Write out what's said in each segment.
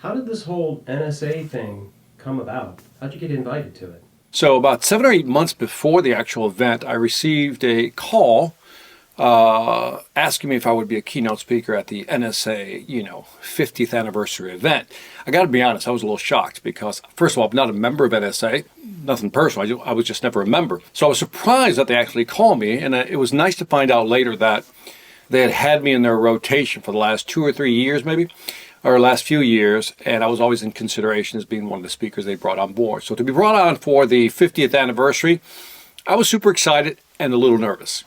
How did this whole NSA thing come about? How'd you get invited to it? So about 7 or 8 months before the actual event, I received a call asking me if I would be a keynote speaker at the NSA, 50th anniversary event. I got to be honest, I was a little shocked because, first of all, I'm not a member of NSA, nothing personal. I was just never a member. So I was surprised that they actually called me, and it was nice to find out later that they had had me in their rotation for the last 2 or 3 years, maybe, or last few years, and I was always in consideration as being one of the speakers they brought on board. So to be brought on for the 50th anniversary, I was super excited and a little nervous.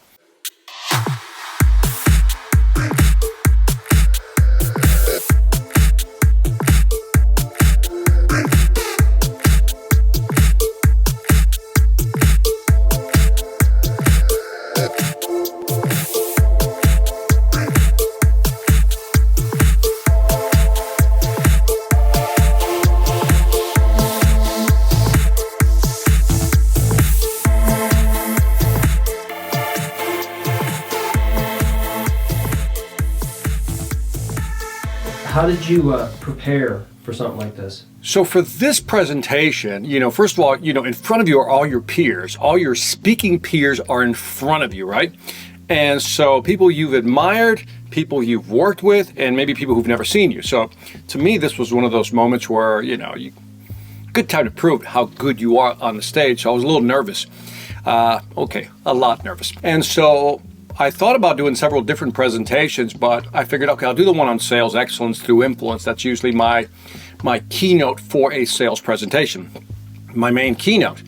How did you prepare for something like this? So for this presentation, first of all, in front of you are all your peers. All your speaking peers are in front of you, right? And so people you've admired, people you've worked with, and maybe people who've never seen you. So to me, this was one of those moments where, good time to prove how good you are on the stage. So I was a little nervous. A lot nervous. And so I thought about doing several different presentations, but I figured, okay, I'll do the one on sales excellence through influence. That's usually my keynote for a sales presentation, my main keynote.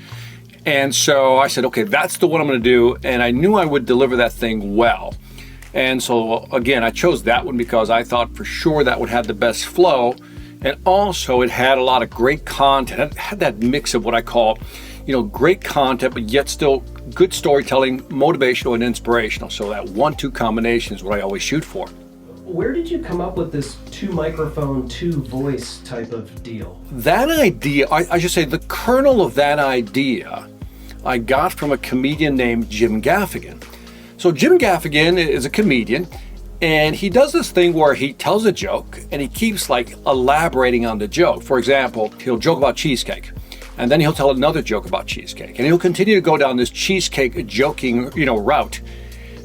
And so I said, okay, that's the one I'm going to do. And I knew I would deliver that thing well. And so again, I chose that one because I thought for sure that would have the best flow. And also it had a lot of great content. It had that mix of what I call, great content, but yet still good storytelling, motivational and inspirational. So that 1-2 combination is what I always shoot for. Where did you come up with this 2 microphone, 2 voice type of deal? That idea, I should say the kernel of that idea, I got from a comedian named Jim Gaffigan. So Jim Gaffigan is a comedian, and he does this thing where he tells a joke and he keeps elaborating on the joke. For example, he'll joke about cheesecake. And then he'll tell another joke about cheesecake. And he'll continue to go down this cheesecake joking, route.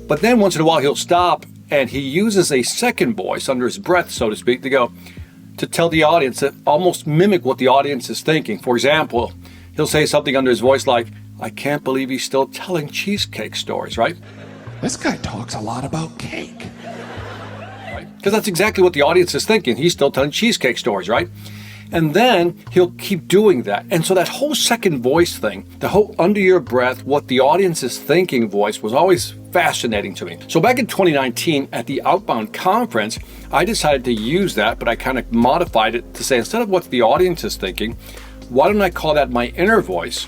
But then once in a while he'll stop and he uses a second voice under his breath, so to speak, to tell the audience, to almost mimic what the audience is thinking. For example, he'll say something under his voice like, I can't believe he's still telling cheesecake stories, right? This guy talks a lot about cake. Right? Because that's exactly what the audience is thinking. He's still telling cheesecake stories, right? And then he'll keep doing that. And so that whole second voice thing, the whole under your breath, what the audience is thinking voice was always fascinating to me. So back in 2019 at the Outbound conference, I decided to use that, but I kind of modified it to say, instead of what the audience is thinking, why don't I call that my inner voice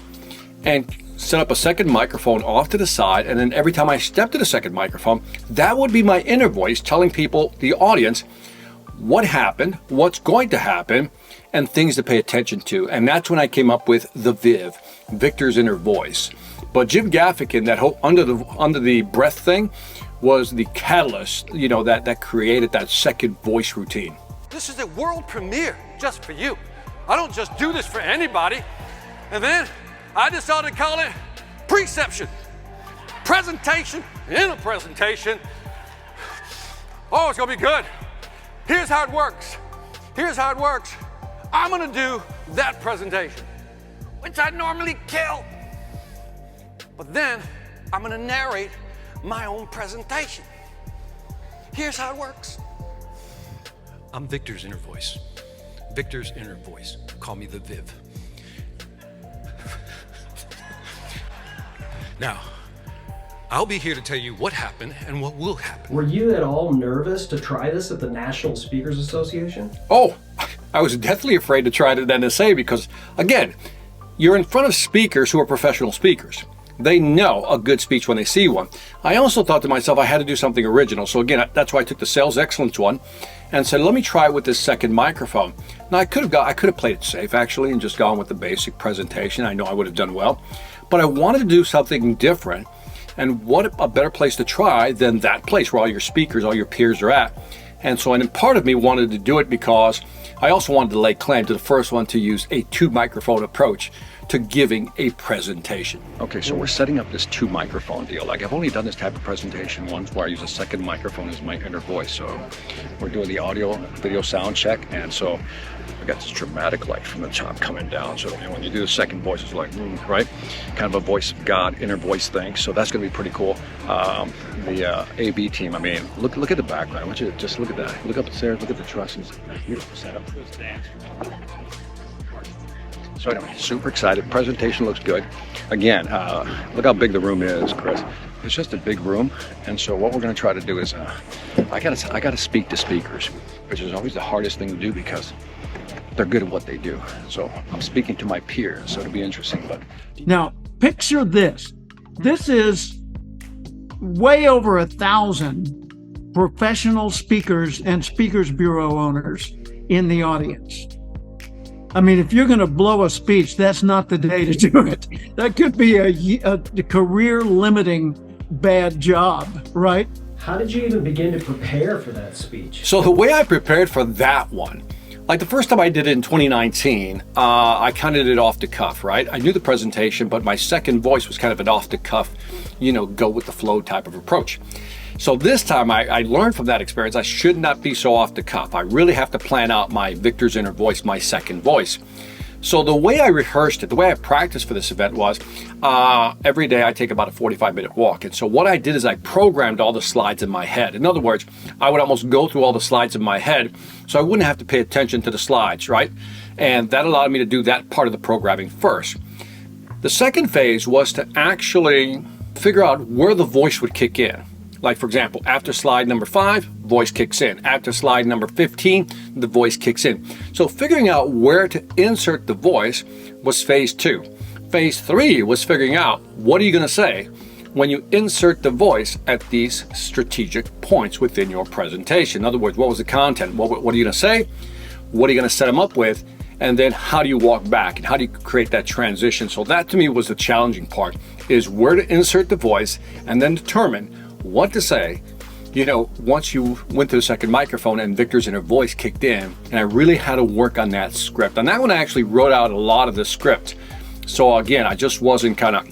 and set up a second microphone off to the side, and then every time I step to the second microphone, that would be my inner voice telling people, the audience, what happened, what's going to happen, and things to pay attention to. And that's when I came up with the VIV, Victor's Inner Voice. But Jim Gaffigan, that whole under the breath thing, was the catalyst, that created that second voice routine. This is a world premiere just for you. I don't just do this for anybody. And then I decided to call it Preseption. Presentation in a presentation. Oh, it's gonna be good. Here's how it works. I'm gonna do that presentation, which I normally kill. But then I'm gonna narrate my own presentation. Here's how it works. I'm Victor's inner voice. Victor's inner voice. Call me the Viv. Now, I'll be here to tell you what happened and what will happen. Were you at all nervous to try this at the National Speakers Association? Oh, I was deathly afraid to try it at NSA because, again, you're in front of speakers who are professional speakers. They know a good speech when they see one. I also thought to myself I had to do something original. So again, that's why I took the sales excellence one and said, let me try it with this second microphone. Now I could have played it safe actually and just gone with the basic presentation. I know I would have done well, but I wanted to do something different. And what a better place to try than that place where all your speakers, all your peers are at. And so, and part of me wanted to do it because I also wanted to lay claim to the first one to use a 2-microphone approach to giving a presentation. Okay, so we're setting up this 2-microphone deal. Like, I've only done this type of presentation once where I use a second microphone as my inner voice. So we're doing the audio, video sound check. And so I got this dramatic light from the top coming down. So when you do the second voice, it's like, right? Kind of a voice of God, inner voice thing. So that's gonna be pretty cool. The AB team, I mean, look at the background. I want you to just look at that. Look up the stairs, look at the trusses. Beautiful setup. So anyway, super excited. Presentation looks good. Again, look how big the room is, Chris. It's just a big room, and so what we're going to try to do is, I gotta speak to speakers, which is always the hardest thing to do because they're good at what they do. So I'm speaking to my peers, so it'll be interesting. But now, picture this. This is way over 1,000 professional speakers and speakers bureau owners in the audience. I mean, if you're going to blow a speech, that's not the day to do it. That could be a career-limiting bad job, right? How did you even begin to prepare for that speech? so the way I prepared for that one, like the first time I did it in 2019, I kind of did it off the cuff, right? I knew the presentation, but my second voice was kind of an off the cuff, go with the flow type of approach. So this time I learned from that experience, I should not be so off the cuff. I really have to plan out my Victor's inner voice, my second voice. So the way I rehearsed it, the way I practiced for this event was, every day I take about a 45-minute walk. And so what I did is I programmed all the slides in my head. In other words, I would almost go through all the slides in my head so I wouldn't have to pay attention to the slides, right? And that allowed me to do that part of the programming first. The second phase was to actually figure out where the voice would kick in. Like, for example, after slide number 5, voice kicks in. After slide number 15, the voice kicks in. So figuring out where to insert the voice was phase 2. Phase 3 was figuring out what are you going to say when you insert the voice at these strategic points within your presentation. In other words, what was the content? What are you going to say? What are you going to set them up with? And then how do you walk back and how do you create that transition? So that to me was the challenging part, is where to insert the voice and then determine what to say, once you went to the second microphone and Victor's inner voice kicked in. And I really had to work on that script. On that one, I actually wrote out a lot of the script. So again, I just wasn't kind of,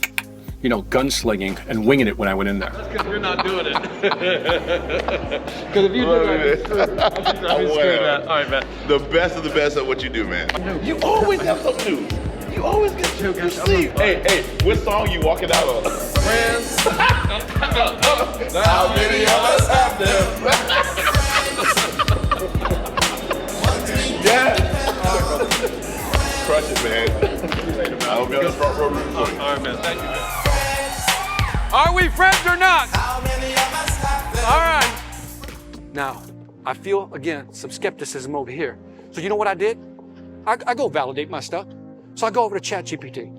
gunslinging and winging it when I went in there. That's because you're not doing it. Because if you do it, I'm screwed that. All right, man. The best of the best at what you do, man. You always have something new. You always get to sleep. Hey, what song you walking out on? Friends. How many of us have them? Yeah. Crush it, man. I hope you're on the front row rooting for you. All right, man. Thank you, man. Are we friends or not? All right. Now, I feel, again, some skepticism over here. So you know what I did? I go validate my stuff. So I go over to ChatGPT.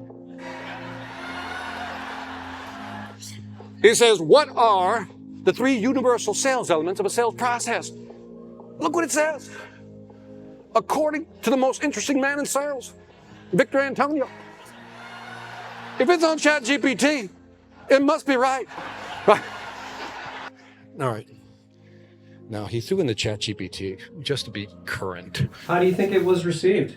He says, what are the 3 universal sales elements of a sales process? Look what it says. According to the most interesting man in sales, Victor Antonio. If it's on ChatGPT, it must be right. Right. All right. Now, he threw in the ChatGPT just to be current. How do you think it was received?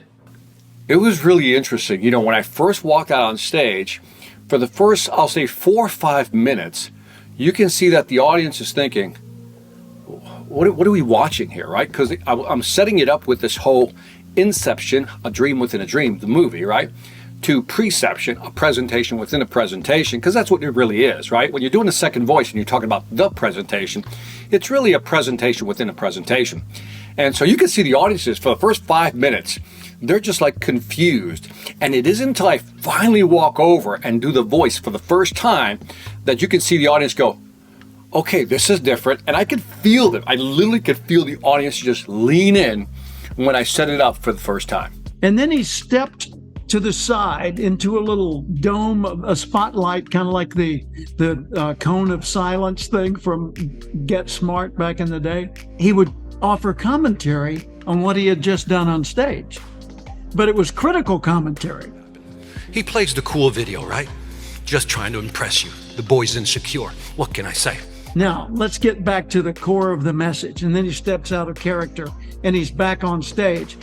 It was really interesting. When I first walked out on stage, for the first, I'll say 4 or 5 minutes, you can see that the audience is thinking, what are we watching here, right? Because I'm setting it up with this whole Inception, a dream within a dream, the movie, right? To Preseption, a presentation within a presentation, because that's what it really is, right? When you're doing a second voice and you're talking about the presentation, it's really a presentation within a presentation. And so you can see the audiences for the first 5 minutes, they're just like confused. And it isn't until I finally walk over and do the voice for the first time that you can see the audience go, okay, this is different. And I could feel them. I literally could feel the audience just lean in when I set it up for the first time. And then he stepped to the side into a little dome, a spotlight, kind of like the cone of silence thing from Get Smart back in the day. He would offer commentary on what he had just done on stage. But it was critical commentary. He plays the cool video, right? Just trying to impress you. The boy's insecure. What can I say? Now, let's get back to the core of the message. And then he steps out of character and he's back on stage.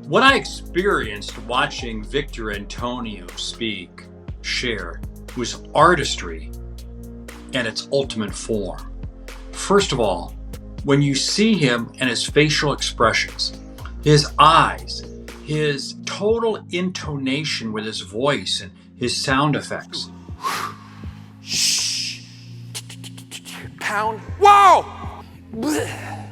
What I experienced watching Victor Antonio speak, share, was artistry in its ultimate form. First of all, when you see him and his facial expressions, his eyes, his total intonation with his voice and his sound effects. Shh. Pound. Whoa! Blech.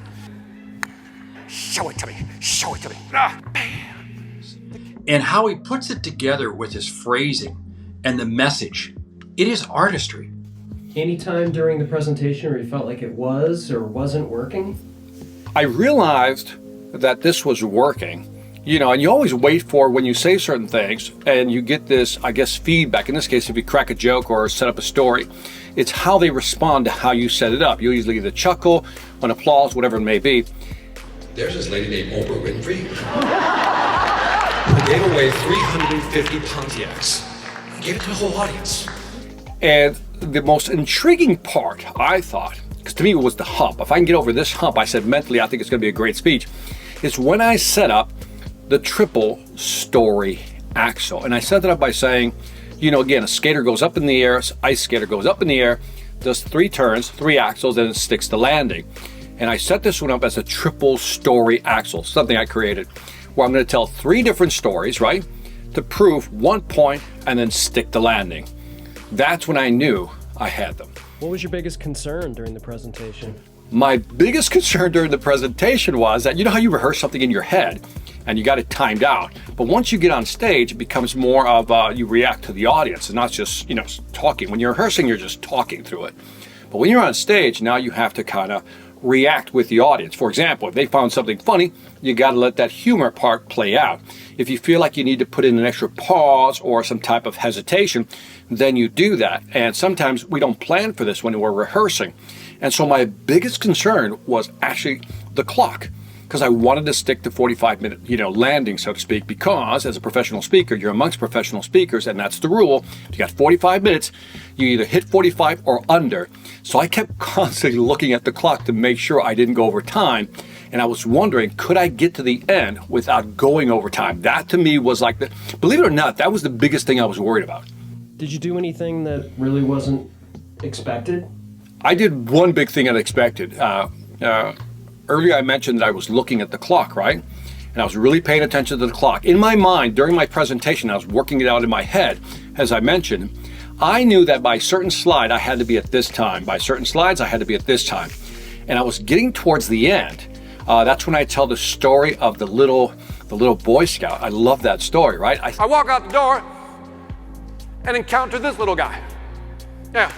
Show it to me. Show it to me. Ah, bam. And how he puts it together with his phrasing and the message. It is artistry. Any time during the presentation where you felt like it was or wasn't working? I realized that this was working, and you always wait for when you say certain things and you get this, I guess, feedback. In this case, if you crack a joke or set up a story, it's how they respond to how you set it up. You usually either chuckle, an applause, whatever it may be. There's this lady named Oprah Winfrey who gave away 350 Pontiacs. Gave it to the whole audience. And the most intriguing part, I thought, because to me it was the hump. If I can get over this hump, I said mentally, I think it's going to be a great speech. It's when I set up the triple story axle. And I set that up by saying, again, a skater goes up in the air, ice skater goes up in the air, does 3 turns, 3 axles, and it sticks the landing. And I set this one up as a triple story axle, something I created, where I'm going to tell 3 different stories, right, to prove one point and then stick the landing. That's when I knew I had them. What was your biggest concern during the presentation? My biggest concern during the presentation was that, how you rehearse something in your head and you got it timed out. But once you get on stage, it becomes more of you react to the audience and not just, talking. When you're rehearsing, you're just talking through it. But when you're on stage, now you have to kind of react with the audience. For example, if they found something funny, you got to let that humor part play out. If you feel like you need to put in an extra pause or some type of hesitation, then you do that. And sometimes we don't plan for this when we're rehearsing. And so my biggest concern was actually the clock, because I wanted to stick to 45-minute, landing, so to speak, because as a professional speaker, you're amongst professional speakers, and that's the rule. You got 45 minutes, you either hit 45 or under. So I kept constantly looking at the clock to make sure I didn't go over time. And I was wondering, could I get to the end without going over time? That to me was like, believe it or not, that was the biggest thing I was worried about. Did you do anything that really wasn't expected? I did one big thing unexpected. Earlier I mentioned that I was looking at the clock, right? And I was really paying attention to the clock. In my mind, during my presentation, I was working it out in my head. As I mentioned, I knew that by a certain slide, I had to be at this time. By certain slides, I had to be at this time. And I was getting towards the end. That's when I tell the story of the little Boy Scout. I love that story, right? I walk out the door and encounter this little guy. Yeah.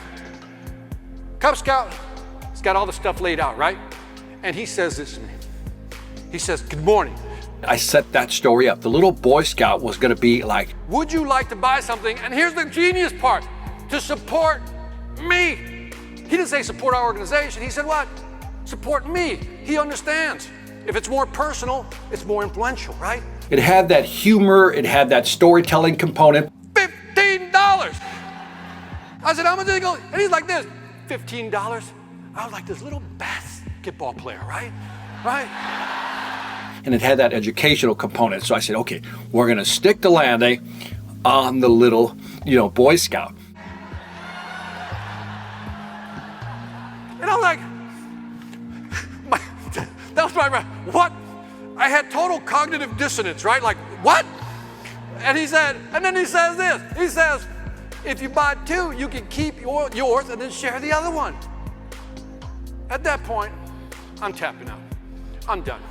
Cub Scout, he's got all the stuff laid out, right? And he says this to me. He says, "Good morning." I set that story up. The little Boy Scout was going to be like, "Would you like to buy something?" And here's the genius part, to support me. He didn't say support our organization. He said what? Support me. He understands. If it's more personal, it's more influential, right? It had that humor. It had that storytelling component. $15. I said, "How much did it go?" And he's like this, $15. I was like this little basketball player, right? Right? And it had that educational component. So I said, okay, we're going to stick the landing on the little, Boy Scout. And I'm like, that was my, what? I had total cognitive dissonance, right? Like, what? And then he says this. He says, if you buy 2, you can keep yours and then share the other one. At that point, I'm tapping out. I'm done.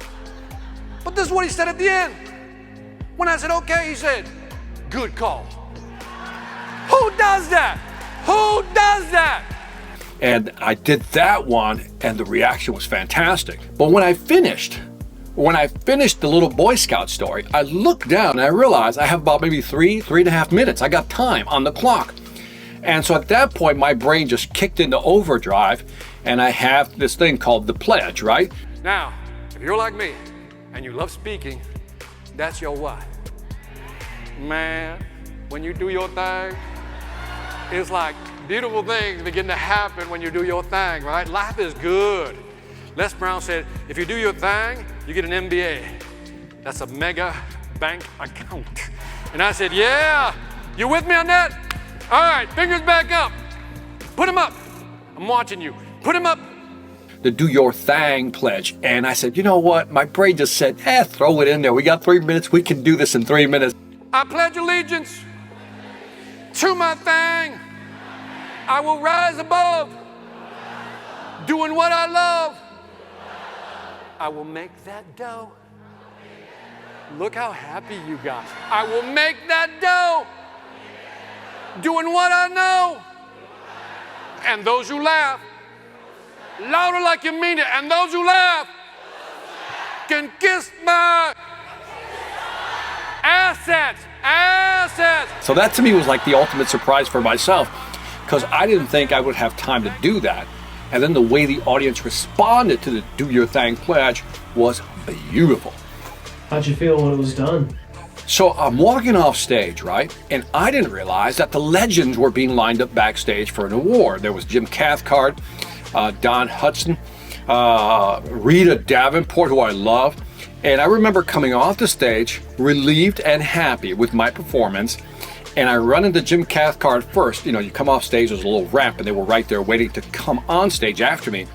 But this is what he said at the end. When I said, okay, he said, good call. Who does that? Who does that? And I did that one, and the reaction was fantastic. But when I finished the little Boy Scout story, I looked down and I realized I have about maybe 3.5 minutes. I got time on the clock. And so at that point, my brain just kicked into overdrive, and I have this thing called the pledge, right? Now, if you're like me and you love speaking, that's your what? Man, when you do your thing, It's like beautiful things begin to happen when you do your thing, right? Life is good. Les Brown said, if you do your thing, you get an MBA. That's a mega bank account. And I said, yeah, you with me on that? All right, fingers back up. Put them up. I'm watching you. Put them up. The do your thing pledge. And I said, you know what? My brain just said, throw it in there. We got 3 minutes. We can do this in 3 minutes. I pledge allegiance to my thing. I will rise above, doing what I love. I will make that dough. Look how happy you got. I will make that dough, doing what I know. And those who laugh, louder like you mean it. And those who laugh can kiss my assets. So that to me was like the ultimate surprise for myself, because I didn't think I would have time to do that. And then the way the audience responded to the do your thing pledge was beautiful. How'd you feel when it was done? So I'm walking off stage, right? And I didn't realize that the legends were being lined up backstage for an award. There was Jim Cathcart, Don Hudson, Rita Davenport, who I love. And I remember coming off the stage, relieved and happy with my performance. And I run into Jim Cathcart first. You know, you come off stage, there's a little ramp, and they were right there waiting to come on stage after me.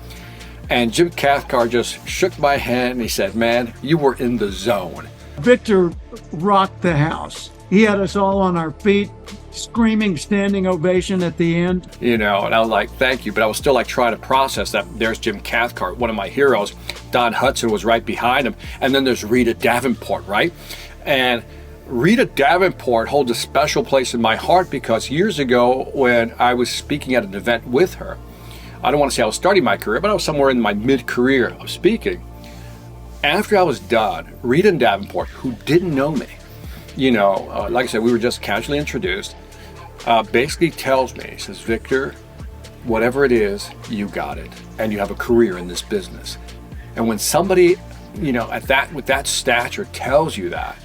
And Jim Cathcart just shook my hand and he said, man, you were in the zone. Victor rocked the house. He had us all on our feet, screaming standing ovation at the end. You know, and I was like, thank you. But I was still like trying to process that there's Jim Cathcart, one of my heroes. Don Hudson was right behind him. And then there's Rita Davenport, right? And Rita Davenport holds a special place in my heart because years ago when I was speaking at an event with her, I don't want to say I was starting my career, but I was somewhere in my mid-career of speaking. After I was done, Rita Davenport, who didn't know me, you know, like I said, we were just casually introduced, basically tells me, he says, Victor, whatever it is, you got it. And you have a career in this business. And when somebody, you know, with that stature tells you that,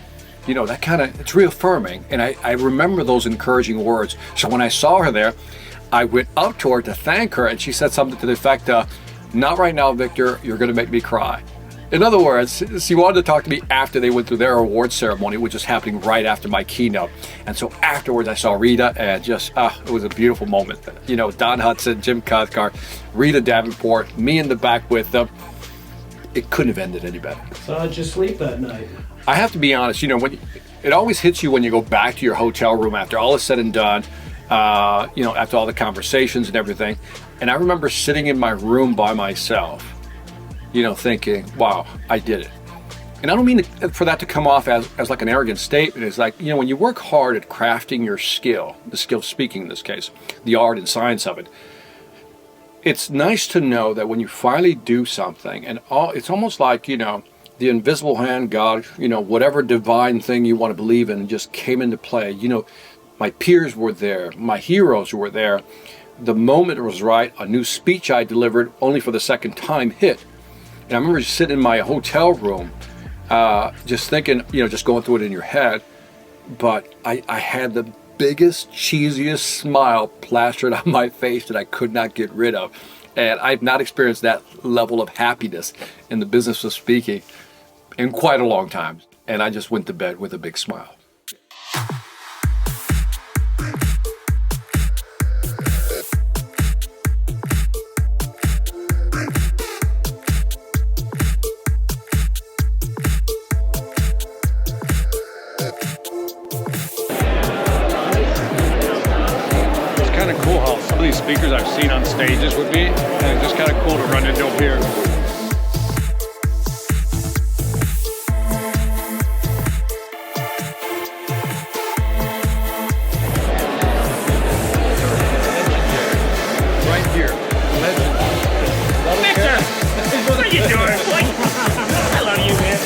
you know, that kind of, it's reaffirming. And I remember those encouraging words. So when I saw her there, I went up to her to thank her, and she said something to the effect, not right now, Victor, you're going to make me cry. In other words, she wanted to talk to me after they went through their award ceremony, which was happening right after my keynote. And so afterwards, I saw Rita, and just, it was a beautiful moment. You know, Don Hudson, Jim Cathcart, Rita Davenport, me in the back with them. It couldn't have ended any better. So how'd you sleep that night? I have to be honest, you know, it always hits you when you go back to your hotel room after all is said and done, you know, after all the conversations and everything. And I remember sitting in my room by myself, you know, thinking, wow, I did it. And I don't mean for that to come off as like an arrogant statement. It's like, you know, when you work hard at crafting your skill, the skill of speaking in this case, the art and science of it, it's nice to know that when you finally do something, and it's almost like, you know, the invisible hand, God, you know, whatever divine thing you want to believe in just came into play. You know, my peers were there, my heroes were there. The moment was right. A new speech I delivered only for the second time hit. And I remember just sitting in my hotel room, just thinking, you know, just going through it in your head. But I had the biggest, cheesiest smile plastered on my face that I could not get rid of. And I've not experienced that level of happiness in the business of speaking in quite a long time. And I just went to bed with a big smile. Kind of cool how some of these speakers I've seen on stages with me, and it's just kind of cool to run into them here. Right here. Victor! What are you doing? I love you, man.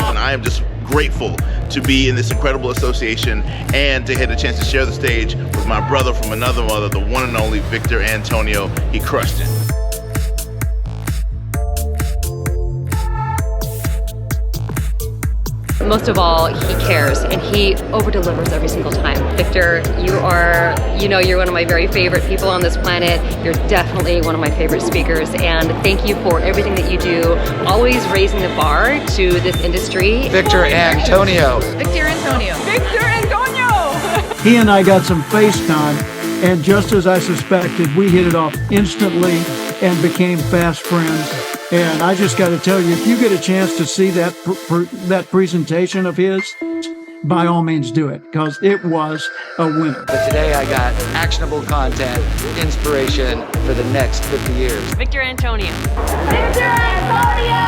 And I am just grateful to be in this incredible association and to get a chance to share the stage with my brother from another mother, the one and only Victor Antonio. He crushed it. Most of all, he cares and he over-delivers every single time. Victor, you're one of my very favorite people on this planet. You're definitely one of my favorite speakers, and thank you for everything that you do, always raising the bar to this industry. Victor Antonio. Victor Antonio. Victor Antonio! He and I got some FaceTime, and just as I suspected, we hit it off instantly and became fast friends. And I just got to tell you, if you get a chance to see that presentation of his, by all means do it, because it was a winner. But today I got actionable content, inspiration for the next 50 years. Victor Antonio. Victor Antonio!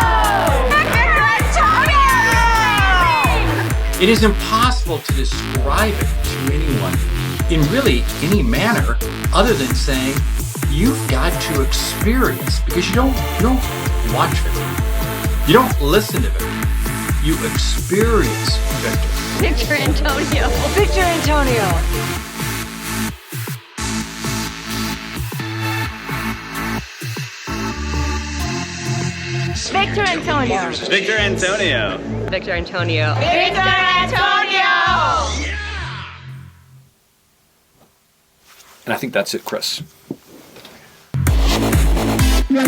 Victor Antonio! It is impossible to describe it to anyone in really any manner other than saying you've got to experience, because you don't watch it. You don't listen to it. You experience Victor. Victor Antonio. Victor Antonio! Victor Antonio! Victor Antonio! Victor Antonio. Victor Antonio! And I think that's it, Chris. Yeah.